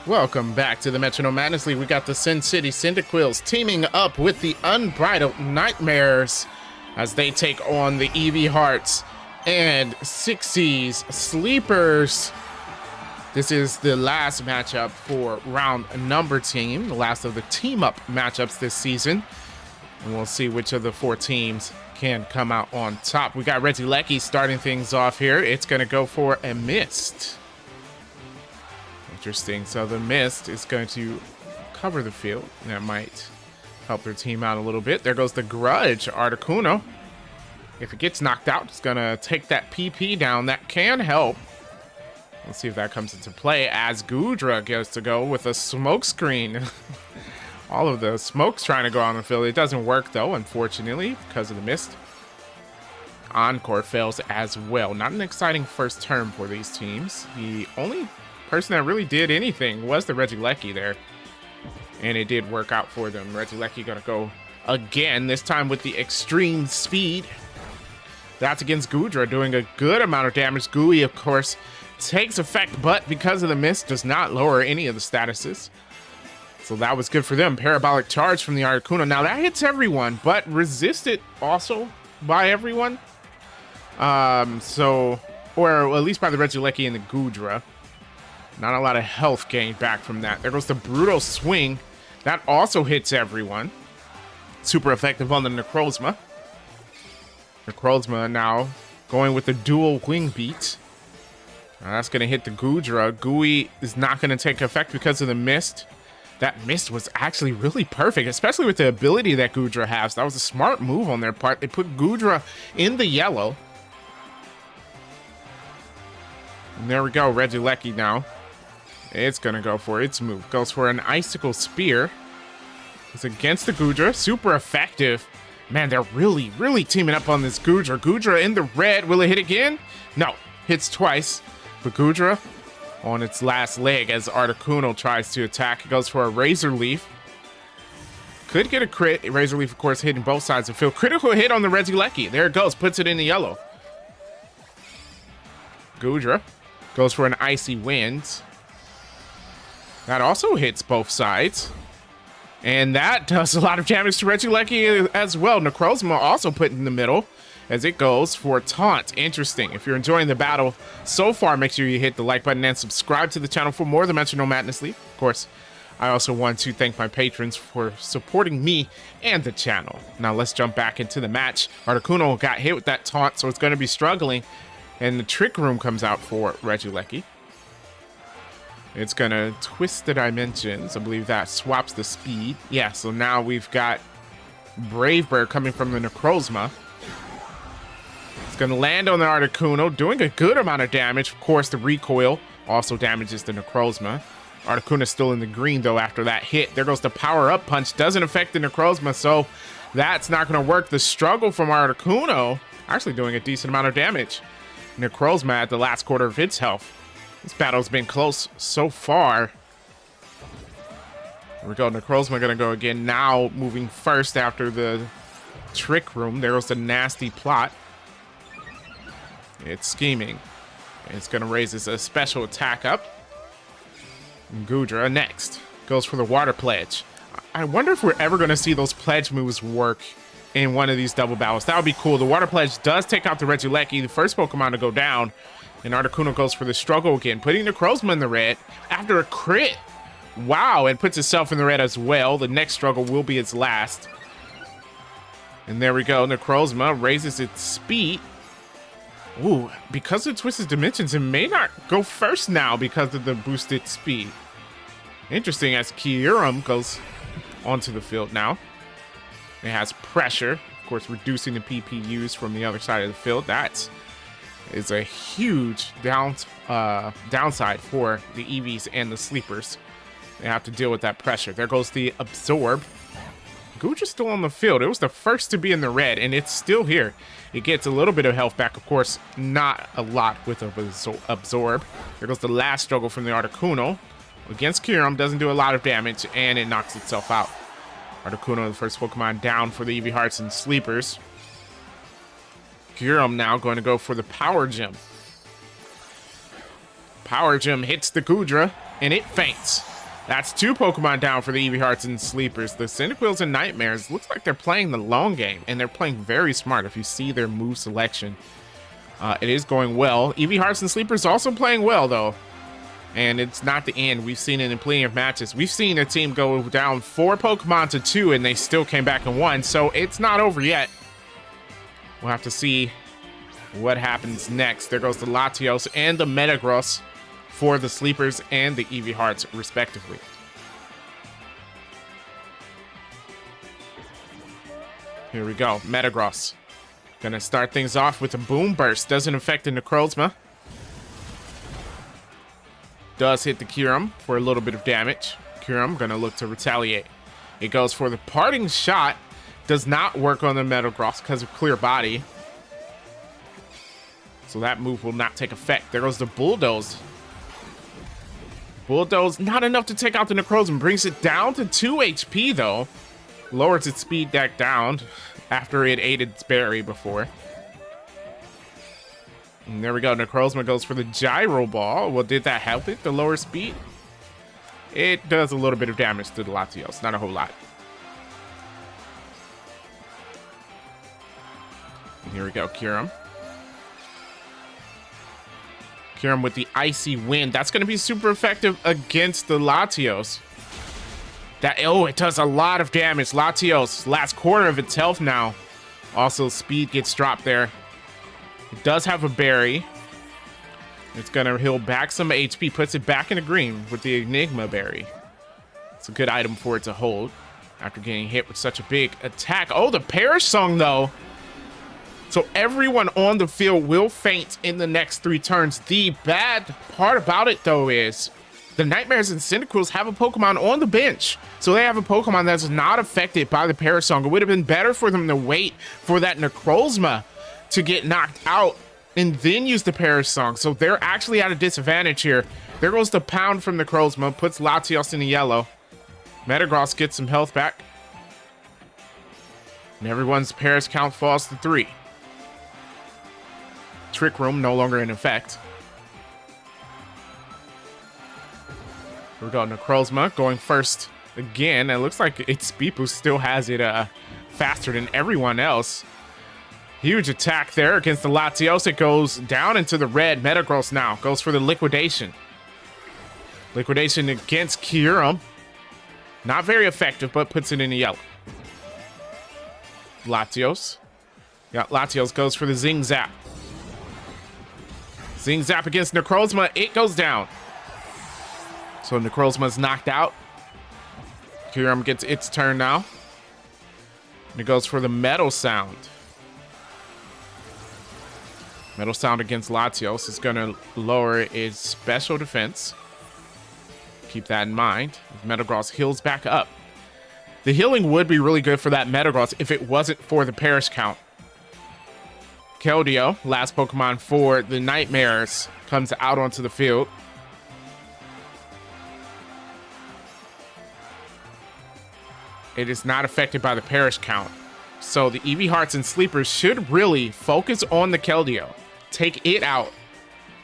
Welcome back to the Metronome Madness League. We got the Sin City Cyndaquils teaming up with the Unbridled Nightmares as they take on the Eevee Hearts and Sixties Sleepers. This is the last matchup for round number team, the last of the team-up matchups this season. And we'll see which of the four teams can come out on top. We got Regieleki starting things off here. It's going to go for a Mist. Interesting. So the Mist is going to cover the field. That might help their team out a little bit. There goes the Grudge, Articuno. If it gets knocked out, it's going to take that PP down. That can help. Let's see if that comes into play as Goodra gets to go with a smoke screen. All of the smoke's trying to go on the field. It doesn't work, though, unfortunately, because of the Mist. Encore fails as well. Not an exciting first term for these teams. The only person that really did anything was the Regieleki there, and it did work out for them. Regieleki gonna go again, this time with the extreme speed. That's against Goodra, doing a good amount of damage. Gooey, of course, takes effect, but because of the Mist, does not lower any of the statuses. So that was good for them. Parabolic Charge from the Articuno. Now that hits everyone, but resisted also by everyone. Or at least by the Regieleki and the Goodra. Not a lot of health gained back from that. There goes the Brutal Swing. That also hits everyone. Super effective on the Necrozma. Necrozma now going with the dual wing beat. That's going to hit the Goodra. Gooey is not going to take effect because of the Mist. That Mist was actually really perfect, especially with the ability that Goodra has. That was a smart move on their part. They put Goodra in the yellow. And there we go, Regieleki now. It's going to go for its move. Goes for an Icicle Spear. It's against the Goodra. Super effective. Man, they're really, really teaming up on this Goodra. Goodra in the red. Will it hit again? No. Hits twice. But Goodra on its last leg as Articuno tries to attack. It goes for a Razor Leaf. Could get a crit. Razor Leaf, of course, hitting both sides of the field. Critical hit on the Regieleki. There it goes. Puts it in the yellow. Goodra goes for an Icy Wind. That also hits both sides. And that does a lot of damage to Regieleki as well. Necrozma also put in the middle as it goes for Taunt. Interesting. If you're enjoying the battle so far, make sure you hit the like button and subscribe to the channel for more of the Metronome Madness League. Of course, I also want to thank my patrons for supporting me and the channel. Now let's jump back into the match. Articuno got hit with that Taunt, so it's going to be struggling. And the Trick Room comes out for Regieleki. It's going to twist the dimensions. I believe that swaps the speed. Yeah, so now we've got Brave Bird coming from the Necrozma. It's going to land on the Articuno, doing a good amount of damage. Of course, the recoil also damages the Necrozma. Articuno's still in the green, though, after that hit. There goes the power-up punch. Doesn't affect the Necrozma, so that's not going to work. The struggle from Articuno actually doing a decent amount of damage. Necrozma at the last quarter of its health. This battle's been close so far. Here we go. Necrozma gonna go again. Now moving first after the Trick Room. There goes the Nasty Plot. It's scheming. It's gonna raise its special attack up. And Goodra next. Goes for the Water Pledge. I wonder if we're ever gonna see those pledge moves work in one of these double battles. That would be cool. The Water Pledge does take out the Regieleki, the first Pokemon to go down. And Articuno goes for the struggle again, putting Necrozma in the red after a crit. Wow, and puts itself in the red as well. The next struggle will be its last. And there we go. Necrozma raises its speed. Ooh, because it twists dimensions, it may not go first now because of the boosted speed. Interesting, as Kyurem goes onto the field now. It has pressure, of course, reducing the PP used from the other side of the field. That's is a huge downside for the Eevees and the Sleepers. They have to deal with that pressure. There goes the Absorb. Goodra's still on the field. It was the first to be in the red, and it's still here. It gets a little bit of health back, of course, not a lot with Absorb. There goes the last struggle from the Articuno. Against Kyurem, doesn't do a lot of damage, and it knocks itself out. Articuno, the first Pokemon down for the Eevee Hearts and Sleepers. Kyurem now going to go for the Power Gem. Power Gem hits the Goodra, and it faints. That's 2 Pokemon down for the Eevee Hearts and Sleepers. The Cyndaquils and Nightmares looks like they're playing the long game, and they're playing very smart. If you see their move selection, it is going well. Eevee Hearts and Sleepers also playing well, though. And it's not the end. We've seen it in plenty of matches. We've seen a team go down 4 Pokemon to 2, and they still came back and won. So it's not over yet. We'll have to see what happens next. There goes the Latios and the Metagross for the Sleepers and the Eevee Hearts, respectively. Here we go. Metagross. Gonna start things off with a Boom Burst. Doesn't affect the Necrozma. Does hit the Kyurem for a little bit of damage. Kyurem gonna look to retaliate. It goes for the Parting Shot. Does not work on the Metagross because of Clear Body. So that move will not take effect. There goes the Bulldoze. Bulldoze, not enough to take out the Necrozma. Brings it down to 2 HP, though. Lowers its speed deck down after it ate its berry before. And there we go. Necrozma goes for the Gyro Ball. Well, did that help it, the lower speed? It does a little bit of damage to the Latios. Not a whole lot. And here we go. Kyurem. Kyurem with the Icy Wind. That's going to be super effective against the Latios. It does a lot of damage. Latios, last quarter of its health now. Also, speed gets dropped there. It does have a berry. It's going to heal back some HP. Puts it back in the green with the Enigma berry. It's a good item for it to hold after getting hit with such a big attack. Oh, the Perish Song, though. So everyone on the field will faint in the next 3 turns. The bad part about it, though, is the Nightmares and Cyndaquils have a Pokemon on the bench. So they have a Pokemon that's not affected by the Perish Song. It would have been better for them to wait for that Necrozma to get knocked out and then use the Perish Song. So they're actually at a disadvantage here. There goes the Pound from Necrozma. Puts Latios in the yellow. Metagross gets some health back. And everyone's Perish count falls to 3. Trick Room no longer in effect. Here we go. Necrozma going first again. It looks like its speed boost still has it faster than everyone else. Huge attack there against the Latios. It goes down into the red. Metagross now goes for the Liquidation. Liquidation against Kyurem. Not very effective, but puts it in the yellow. Latios. Yeah, Latios goes for the Zing Zap. Zing Zap against Necrozma. It goes down. So Necrozma's knocked out. Kyurem gets its turn now. And it goes for the Metal Sound. Metal Sound against Latios is going to lower its special defense. Keep that in mind. Metagross heals back up. The healing would be really good for that Metagross if it wasn't for the Perish count. Keldeo, last Pokemon for the Nightmares, comes out onto the field. It is not affected by the Perish count. So the Eevee Hearts and Sleepers should really focus on the Keldeo. Take it out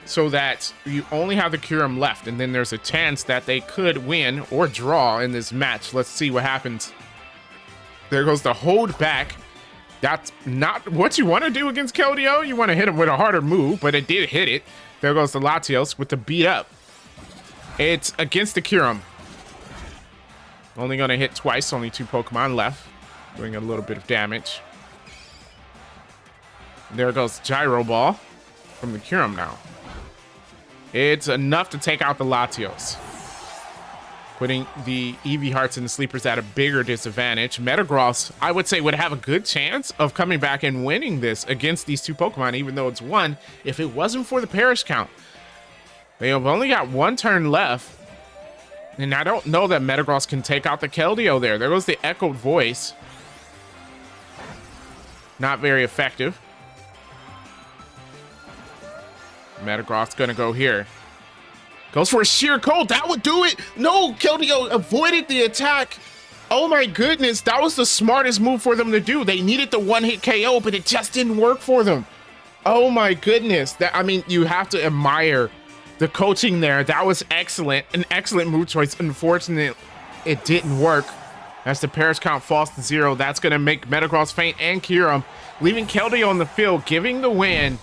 so that you only have the Kyurem left. And then there's a chance that they could win or draw in this match. Let's see what happens. There goes the hold back. That's not what you want to do against Keldeo. You want to hit him with a harder move, but it did hit it. There goes the Latios with the beat up. It's against the Kyurem. Only going to hit twice. Only 2 Pokemon left. Doing a little bit of damage. There goes Gyro Ball from the Kyurem now. It's enough to take out the Latios. Putting the Eevee Hearts and the Sleepers at a bigger disadvantage. Metagross, I would say, would have a good chance of coming back and winning this against these 2 Pokemon, even though it's 1, if it wasn't for the Perish count. They have only got 1 turn left. And I don't know that Metagross can take out the Keldeo there. There goes the Echoed Voice. Not very effective. Metagross gonna go here. Goes for a Sheer Cold. That would do it. No, Keldeo avoided the attack. Oh my goodness. That was the smartest move for them to do. They needed the 1-hit KO, but it just didn't work for them. Oh my goodness. I mean, you have to admire The coaching there, that was excellent. An excellent move choice. Unfortunately, it didn't work. As the Paris count falls to 0, that's going to make Metagross faint and Kyurem, leaving Keldeo on the field, giving the win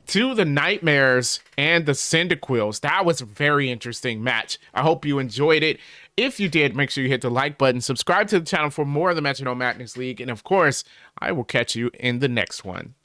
to the Nightmares and the Cyndaquils. That was a very interesting match. I hope you enjoyed it. If you did, make sure you hit the like button, subscribe to the channel for more of the Metronome Madness League, and of course, I will catch you in the next one.